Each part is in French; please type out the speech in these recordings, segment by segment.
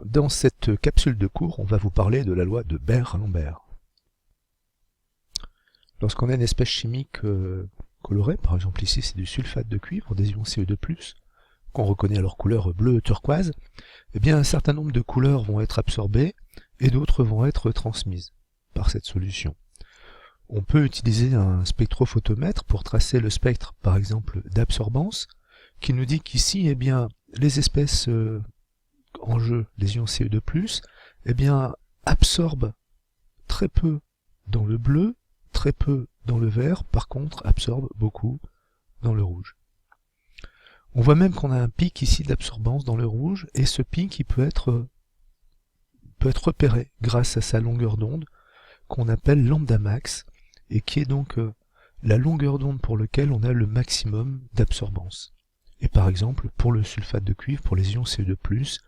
Dans cette capsule de cours, on va vous parler de la loi de Beer-Lambert. Lorsqu'on a une espèce chimique colorée, par exemple ici c'est du sulfate de cuivre, des ions Ce2+, qu'on reconnaît à leur couleur bleu turquoise, eh bien un certain nombre de couleurs vont être absorbées et d'autres vont être transmises par cette solution. On peut utiliser un spectrophotomètre pour tracer le spectre, par exemple, d'absorbance, qui nous dit qu'ici, eh bien, les espèces en jeu, les ions Ce2+, eh bien, absorbent très peu dans le bleu, très peu dans le vert, par contre, absorbent beaucoup dans le rouge. On voit même qu'on a un pic ici d'absorbance dans le rouge, et ce pic il peut être repéré grâce à sa longueur d'onde, qu'on appelle lambda max, et qui est donc la longueur d'onde pour laquelle on a le maximum d'absorbance. Et par exemple, pour le sulfate de cuivre, pour les ions Ce2+,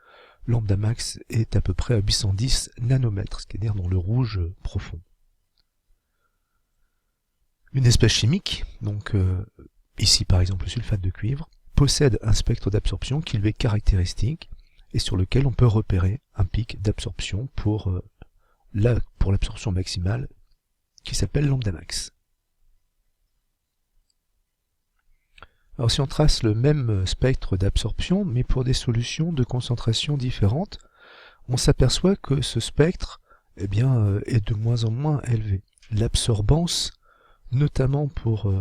lambda max est à peu près à 810 nanomètres, c'est-à-dire dans le rouge profond. Une espèce chimique, donc ici par exemple le sulfate de cuivre, possède un spectre d'absorption qui lui est caractéristique et sur lequel on peut repérer un pic d'absorption pour l'absorption maximale qui s'appelle lambda max. Alors si on trace le même spectre d'absorption, mais pour des solutions de concentration différentes, on s'aperçoit que ce spectre est de moins en moins élevé. L'absorbance, notamment pour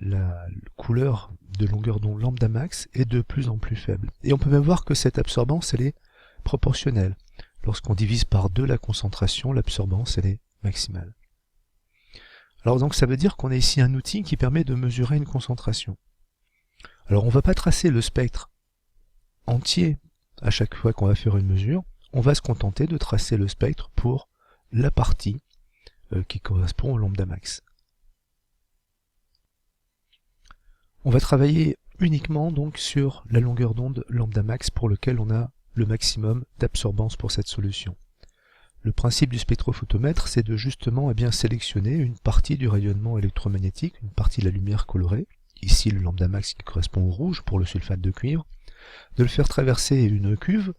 la couleur de longueur d'onde lambda max, est de plus en plus faible. Et on peut même voir que cette absorbance, elle est proportionnelle. Lorsqu'on divise par 2 la concentration, l'absorbance, elle est maximale. Alors donc ça veut dire qu'on a ici un outil qui permet de mesurer une concentration. Alors on ne va pas tracer le spectre entier à chaque fois qu'on va faire une mesure, on va se contenter de tracer le spectre pour la partie qui correspond au lambda max. On va travailler uniquement donc sur la longueur d'onde lambda max pour lequel on a le maximum d'absorbance pour cette solution. Le principe du spectrophotomètre, c'est de justement sélectionner une partie du rayonnement électromagnétique, une partie de la lumière colorée, ici le lambda max qui correspond au rouge pour le sulfate de cuivre, de le faire traverser une cuve,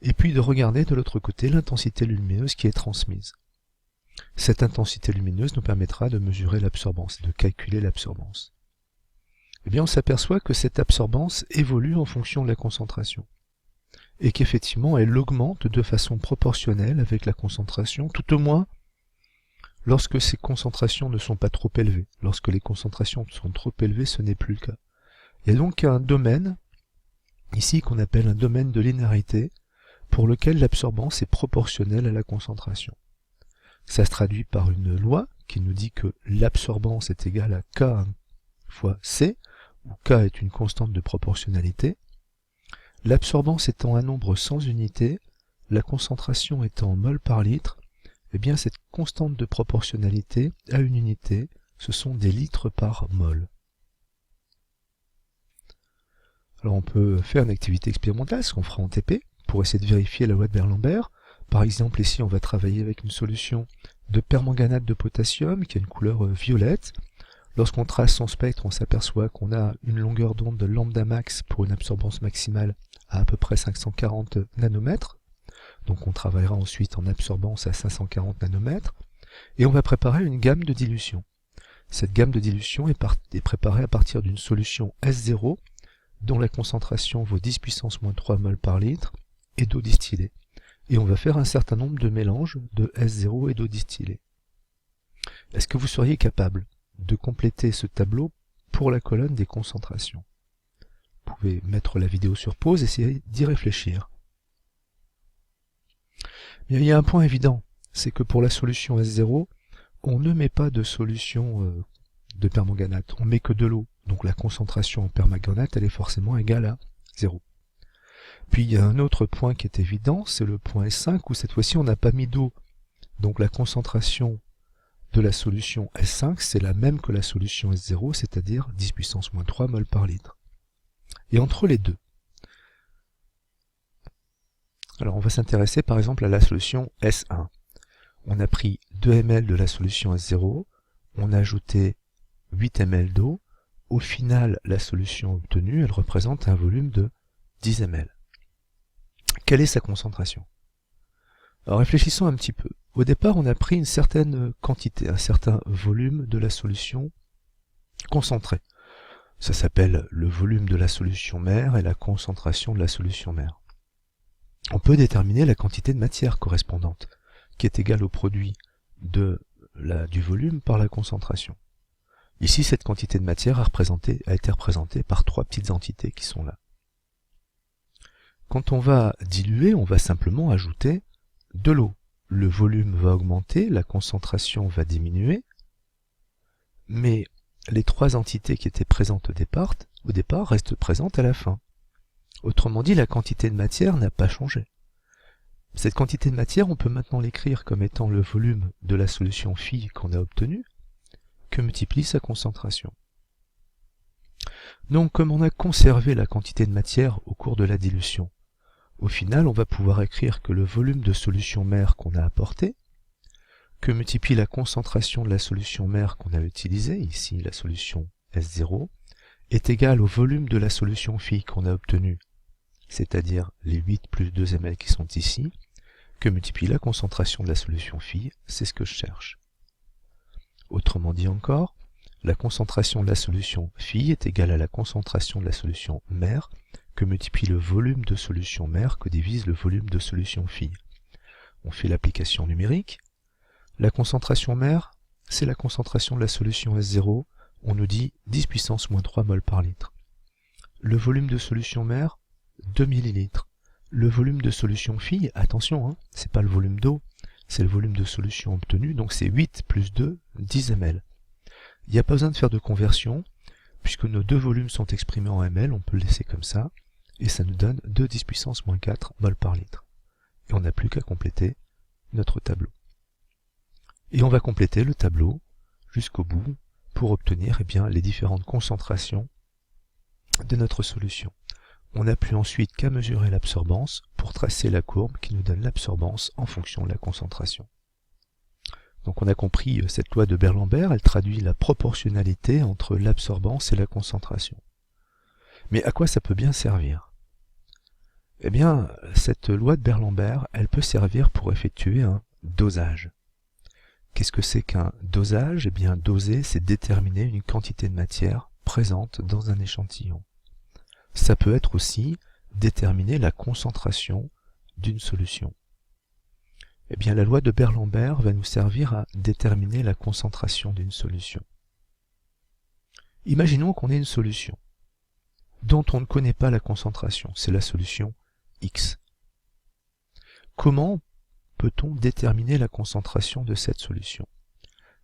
et puis de regarder de l'autre côté l'intensité lumineuse qui est transmise. Cette intensité lumineuse nous permettra de mesurer l'absorbance, de calculer l'absorbance. Eh bien on s'aperçoit que cette absorbance évolue en fonction de la concentration, et qu'effectivement elle augmente de façon proportionnelle avec la concentration, tout au moins lorsque ces concentrations ne sont pas trop élevées. Lorsque les concentrations sont trop élevées, ce n'est plus le cas. Il y a donc un domaine, ici qu'on appelle un domaine de linéarité, pour lequel l'absorbance est proportionnelle à la concentration. Ça se traduit par une loi qui nous dit que l'absorbance est égale à K fois C, où K est une constante de proportionnalité. L'absorbance étant un nombre sans unité, la concentration étant en mol par litre, eh bien cette constante de proportionnalité à une unité, ce sont des litres par mol. Alors on peut faire une activité expérimentale, ce qu'on fera en TP, pour essayer de vérifier la loi de Beer-Lambert. Par exemple ici on va travailler avec une solution de permanganate de potassium qui a une couleur violette. Lorsqu'on trace son spectre, on s'aperçoit qu'on a une longueur d'onde de lambda max pour une absorbance maximale à peu près 540 nanomètres. Donc on travaillera ensuite en absorbance à 540 nanomètres. Et on va préparer une gamme de dilution. Cette gamme de dilution est préparée à partir d'une solution S0 dont la concentration vaut 10 puissance moins 3 mol par litre et d'eau distillée. Et on va faire un certain nombre de mélanges de S0 et d'eau distillée. Est-ce que vous seriez capable de compléter ce tableau pour la colonne des concentrations? Vous pouvez mettre la vidéo sur pause et essayer d'y réfléchir. Mais il y a un point évident, c'est que pour la solution S0, on ne met pas de solution de permanganate, on met que de l'eau. Donc la concentration en permanganate, elle est forcément égale à 0. Puis il y a un autre point qui est évident, c'est le point S5, où cette fois-ci on n'a pas mis d'eau. Donc la concentration de la solution S5, c'est la même que la solution S0, c'est-à-dire 10 puissance moins 3 mol par litre. Et entre les deux, alors on va s'intéresser par exemple à la solution S1. On a pris 2 ml de la solution S0, on a ajouté 8 ml d'eau. Au final, la solution obtenue, elle représente un volume de 10 ml. Quelle est sa concentration? Alors réfléchissons un petit peu. Au départ, on a pris une certaine quantité, un certain volume de la solution concentrée. Ça s'appelle le volume de la solution mère et la concentration de la solution mère. On peut déterminer la quantité de matière correspondante, qui est égale au produit du volume par la concentration. Ici, cette quantité de matière a été représentée par trois petites entités qui sont là. Quand on va diluer, on va simplement ajouter de l'eau. Le volume va augmenter, la concentration va diminuer, mais les trois entités qui étaient présentes au départ restent présentes à la fin. Autrement dit, la quantité de matière n'a pas changé. Cette quantité de matière, on peut maintenant l'écrire comme étant le volume de la solution phi qu'on a obtenue, que multiplie sa concentration. Donc, comme on a conservé la quantité de matière au cours de la dilution, au final, on va pouvoir écrire que le volume de solution mère qu'on a apporté, que multiplie la concentration de la solution mère qu'on a utilisée, ici la solution S0, est égal au volume de la solution phi qu'on a obtenue, c'est-à-dire les 8 plus 2 ml qui sont ici, que multiplie la concentration de la solution phi, c'est ce que je cherche. Autrement dit encore, la concentration de la solution phi est égale à la concentration de la solution mère, que multiplie le volume de solution mère que divise le volume de solution phi. On fait l'application numérique. La concentration mère, c'est la concentration de la solution S0, on nous dit 10 puissance moins 3 mol par litre. Le volume de solution mère, 2 ml. Le volume de solution phi, attention, c'est pas le volume d'eau, c'est le volume de solution obtenu, donc c'est 8 plus 2, 10 ml. Il n'y a pas besoin de faire de conversion, puisque nos deux volumes sont exprimés en ml, on peut le laisser comme ça, et ça nous donne 2 10 puissance moins 4 mol par litre. Et on n'a plus qu'à compléter notre tableau. Et on va compléter le tableau jusqu'au bout pour obtenir les différentes concentrations de notre solution. On n'a plus ensuite qu'à mesurer l'absorbance pour tracer la courbe qui nous donne l'absorbance en fonction de la concentration. Donc on a compris cette loi de Berlambert, elle traduit la proportionnalité entre l'absorbance et la concentration. Mais à quoi ça peut bien servir? Eh bien, cette loi de Berlambert, elle peut servir pour effectuer un dosage. Qu'est-ce que c'est qu'un dosage? Eh bien, doser, c'est déterminer une quantité de matière présente dans un échantillon. Ça peut être aussi déterminer la concentration d'une solution. Eh bien, la loi de Berlambert va nous servir à déterminer la concentration d'une solution. Imaginons qu'on ait une solution dont on ne connaît pas la concentration, c'est la solution X. Comment peut-on déterminer la concentration de cette solution?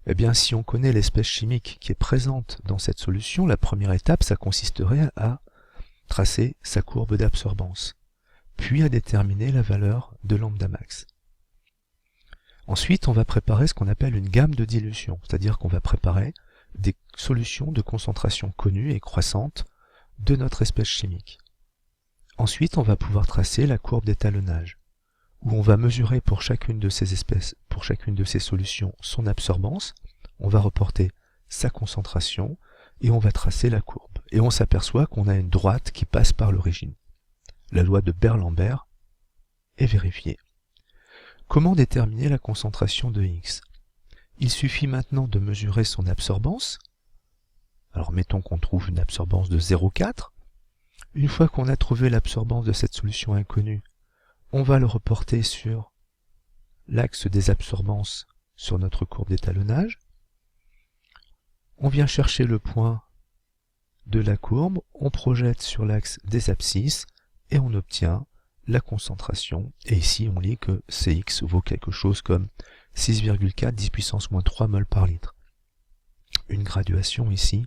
Eh bien, si on connaît l'espèce chimique qui est présente dans cette solution, la première étape, ça consisterait à tracer sa courbe d'absorbance, puis à déterminer la valeur de lambda max. Ensuite, on va préparer ce qu'on appelle une gamme de dilution, c'est-à-dire qu'on va préparer des solutions de concentration connues et croissantes de notre espèce chimique. Ensuite, on va pouvoir tracer la courbe d'étalonnage, où on va mesurer pour chacune de ces espèces, pour chacune de ces solutions, son absorbance, on va reporter sa concentration, et on va tracer la courbe. Et on s'aperçoit qu'on a une droite qui passe par l'origine. La loi de Berlambert est vérifiée. Comment déterminer la concentration de X? Il suffit maintenant de mesurer son absorbance. Alors mettons qu'on trouve une absorbance de 0,4. Une fois qu'on a trouvé l'absorbance de cette solution inconnue, on va le reporter sur l'axe des absorbances sur notre courbe d'étalonnage. On vient chercher le point de la courbe, on projette sur l'axe des abscisses et on obtient la concentration. Et ici, on lit que Cx vaut quelque chose comme 6,4 10 puissance moins 3 mol par litre. Une graduation ici,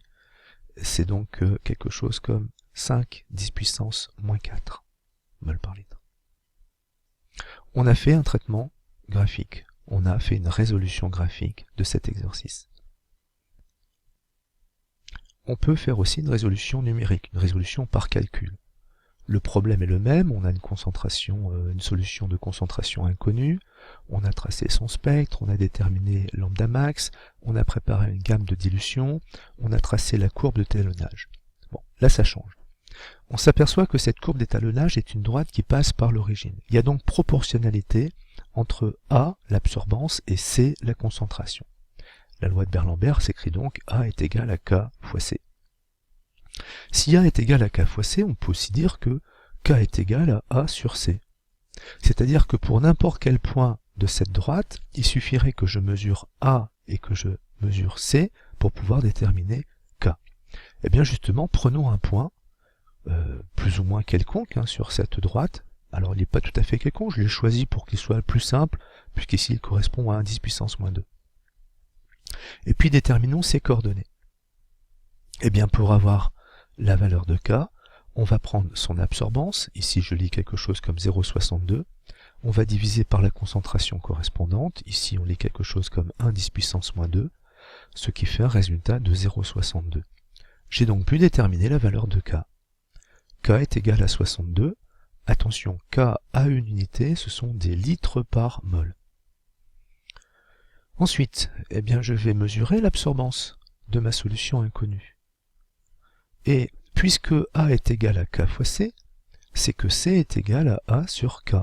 c'est donc quelque chose comme 5 10 puissance moins 4 mol par litre. On a fait un traitement graphique, on a fait une résolution graphique de cet exercice. On peut faire aussi une résolution numérique, une résolution par calcul. Le problème est le même, on a une solution de concentration inconnue, on a tracé son spectre, on a déterminé lambda max, on a préparé une gamme de dilution, on a tracé la courbe de d'étalonnage. Bon, là ça change. On s'aperçoit que cette courbe d'étalonnage est une droite qui passe par l'origine. Il y a donc proportionnalité entre A, l'absorbance, et C, la concentration. La loi de Beer-Lambert s'écrit donc A est égal à K fois C. Si A est égal à K fois C, on peut aussi dire que K est égal à A sur C. C'est-à-dire que pour n'importe quel point de cette droite, il suffirait que je mesure A et que je mesure C pour pouvoir déterminer K. Et bien justement, prenons un point plus ou moins quelconque sur cette droite. Alors il n'est pas tout à fait quelconque, je l'ai choisi pour qu'il soit plus simple, puisqu'ici il correspond à 1 10 puissance moins 2. Et puis déterminons ses coordonnées. Et bien pour avoir la valeur de K, on va prendre son absorbance, ici je lis quelque chose comme 0,62, on va diviser par la concentration correspondante, ici on lit quelque chose comme 1 10 puissance moins 2, ce qui fait un résultat de 0,62. J'ai donc pu déterminer la valeur de K. K est égal à 62. Attention, K à une unité, ce sont des litres par mol. Ensuite, eh bien, je vais mesurer l'absorbance de ma solution inconnue. Et puisque A est égal à K fois C, c'est que C est égal à A sur K.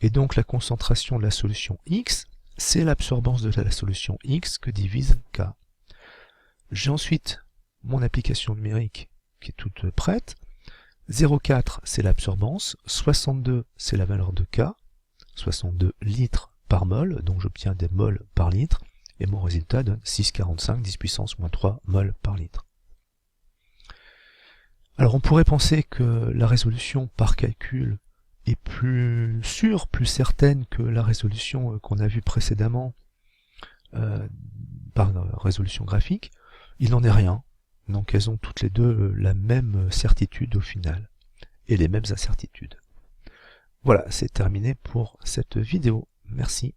Et donc la concentration de la solution X, c'est l'absorbance de la solution X que divise K. J'ai ensuite mon application numérique qui est toute prête. 0,4 c'est l'absorbance, 62 c'est la valeur de K, 62 litres par mol, donc j'obtiens des mols par litre, et mon résultat donne 6,45 10 puissance moins 3 mols par litre. Alors on pourrait penser que la résolution par calcul est plus sûre, plus certaine que la résolution qu'on a vue précédemment par résolution graphique. Il n'en est rien. Donc elles ont toutes les deux la même certitude au final, et les mêmes incertitudes. Voilà, c'est terminé pour cette vidéo. Merci.